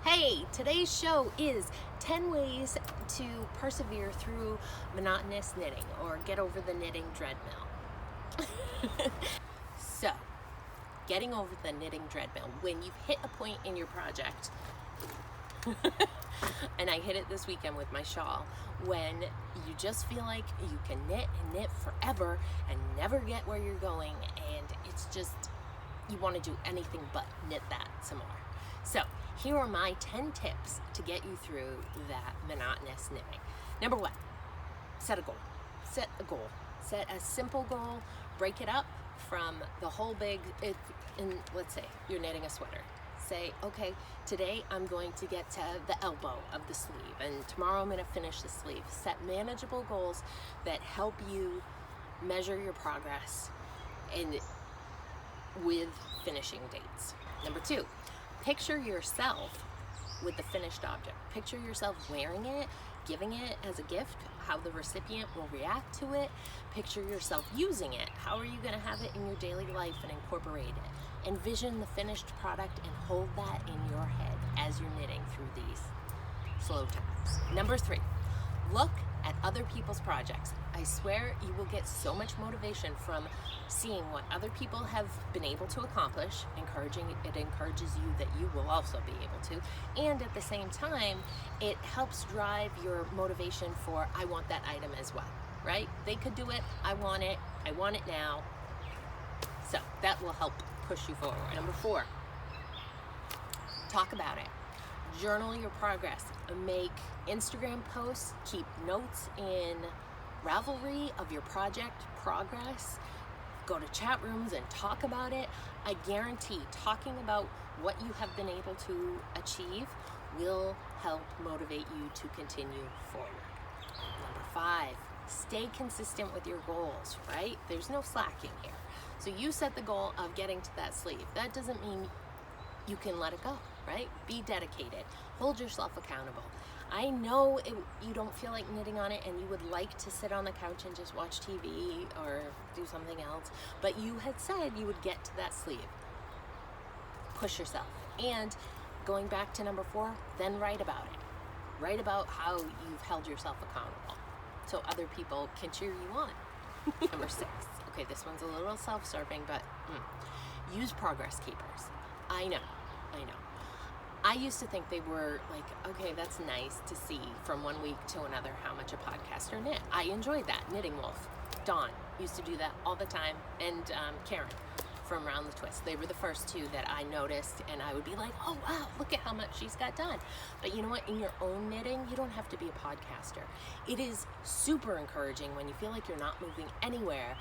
Hey, today's show is 10 ways to persevere through monotonous knitting or get over the knitting treadmill. So, getting over the knitting treadmill, when you've hit a point in your project, and I hit it this weekend with my shawl, when you just feel like you can knit and knit forever and never get where you're going, and it's just, you want to do anything but knit that some more. So, here are my 10 tips to get you through that monotonous knitting. Number 1, set a goal. Set a goal. Set a simple goal. Break it up from the whole big, let's say you're knitting a sweater. Say, okay, today I'm going to get to the elbow of the sleeve, and tomorrow I'm going to finish the sleeve. Set manageable goals that help you measure your progress and with finishing dates. Number 2, picture yourself with the finished object. Picture yourself wearing it, giving it as a gift, how the recipient will react to it. Picture yourself using it. How are you going to have it in your daily life and incorporate it? Envision the finished product and hold that in your head as you're knitting through these slow times. Number 3, look at other people's projects. I swear you will get so much motivation from seeing what other people have been able to accomplish. It encourages you that you will also be able to, and at the same time it helps drive your motivation for I want that item as well, right? They could do it, I want it now. So that will help push you forward. Number 4, talk about it. Journal your progress. Make Instagram posts. Keep notes in Ravelry of your project progress. Go to chat rooms and talk about it. I guarantee talking about what you have been able to achieve will help motivate you to continue forward. Number 5, stay consistent with your goals, right? There's no slacking here. So you set the goal of getting to that sleeve. That doesn't mean you can let it go, right? Be dedicated. Hold yourself accountable. I know you don't feel like knitting on it and you would like to sit on the couch and just watch TV or do something else, but you had said you would get to that sleeve. Push yourself. And going back to number 4, then write about it. Write about how you've held yourself accountable so other people can cheer you on. Number 6. Okay, this one's a little self-serving, but use progress keepers. I know. I used to think they were like, okay, that's nice to see from one week to another how much a podcaster knit. I enjoyed that. Knitting Wolf, Dawn used to do that all the time, and Karen from Round the Twist. They were the first 2 that I noticed, and I would be like, oh wow, look at how much she's got done. But you know what? In your own knitting, you don't have to be a podcaster. It is super encouraging when you feel like you're not moving anywhere.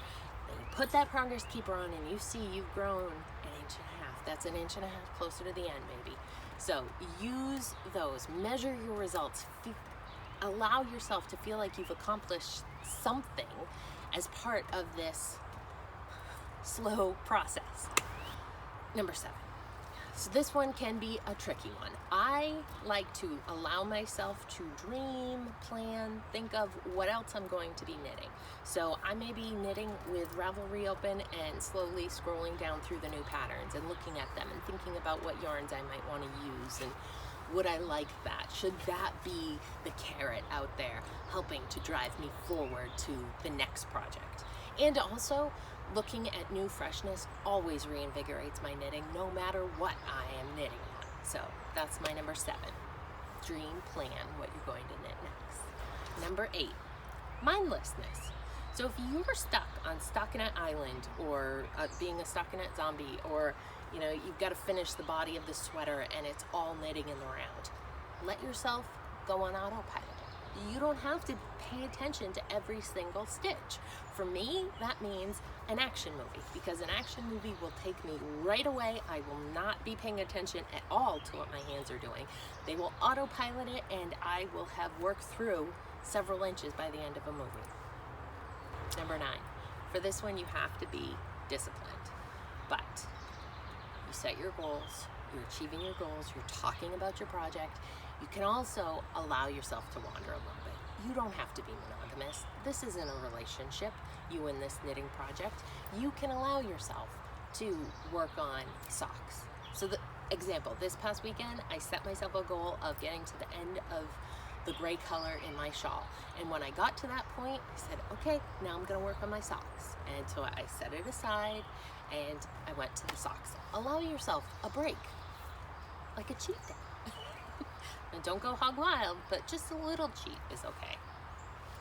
Then you put that progress keeper on and you see you've grown an inch and a half. That's an inch and a half closer to the end, baby. So use those, measure your results, allow yourself to feel like you've accomplished something as part of this slow process. Number 7. So this one can be a tricky one. I like to allow myself to dream, plan, think of what else I'm going to be knitting. So I may be knitting with Ravelry open and slowly scrolling down through the new patterns and looking at them and thinking about what yarns I might want to use and would I like that? Should that be the carrot out there helping to drive me forward to the next project? And also, looking at new freshness always reinvigorates my knitting, no matter what I am knitting on. So that's my number 7. Dream, plan what you're going to knit next. Number 8, mindlessness. So if you're stuck on Stockinette Island or being a Stockinette zombie, or you've got to finish the body of the sweater and it's all knitting in the round, let yourself go on autopilot. You don't have to pay attention to every single stitch. For me, that means an action movie, because an action movie will take me right away. I will not be paying attention at all to what my hands are doing. They will autopilot it, and I will have worked through several inches by the end of a movie. Number 9, for this one you have to be disciplined, but you set your goals, you're achieving your goals, you're talking about your project. You can also allow yourself to wander a little bit. You don't have to be monogamous. This isn't a relationship, you and this knitting project. You can allow yourself to work on socks. So Example, this past weekend, I set myself a goal of getting to the end of the gray color in my shawl. And when I got to that point, I said, okay, now I'm gonna work on my socks. And so I set it aside and I went to the socks. Allow yourself a break, like a cheat day. And don't go hog wild, but just a little cheat is okay.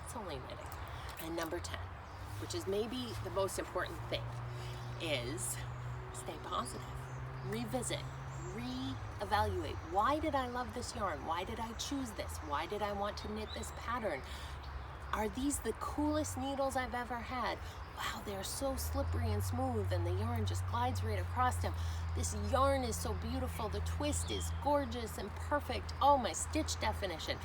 It's only knitting. And number 10, which is maybe the most important thing, is stay positive. Revisit, reevaluate. Why did I love this yarn? Why did I choose this? Why did I want to knit this pattern? Are these the coolest needles I've ever had? Wow, they're so slippery and smooth and the yarn just glides right across them. This yarn is so beautiful. The twist is gorgeous and perfect. Oh, my stitch definition.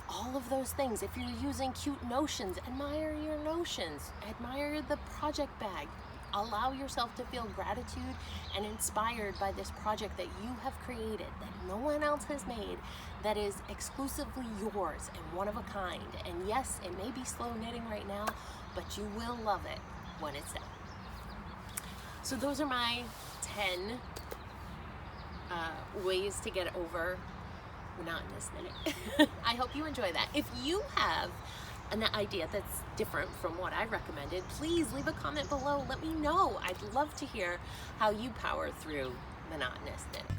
All of those things. If you're using cute notions, admire your notions. Admire the project bag. Allow yourself to feel gratitude and inspired by this project that you have created, that no one else has made, that is exclusively yours and one of a kind. And yes, it may be slow knitting right now, but you will love it when it's done. So those are my 10 ways to get over monotonous knitting. I hope you enjoy that. If you have an idea that's different from what I recommended, please leave a comment below. Let me know. I'd love to hear how you power through monotonous knitting.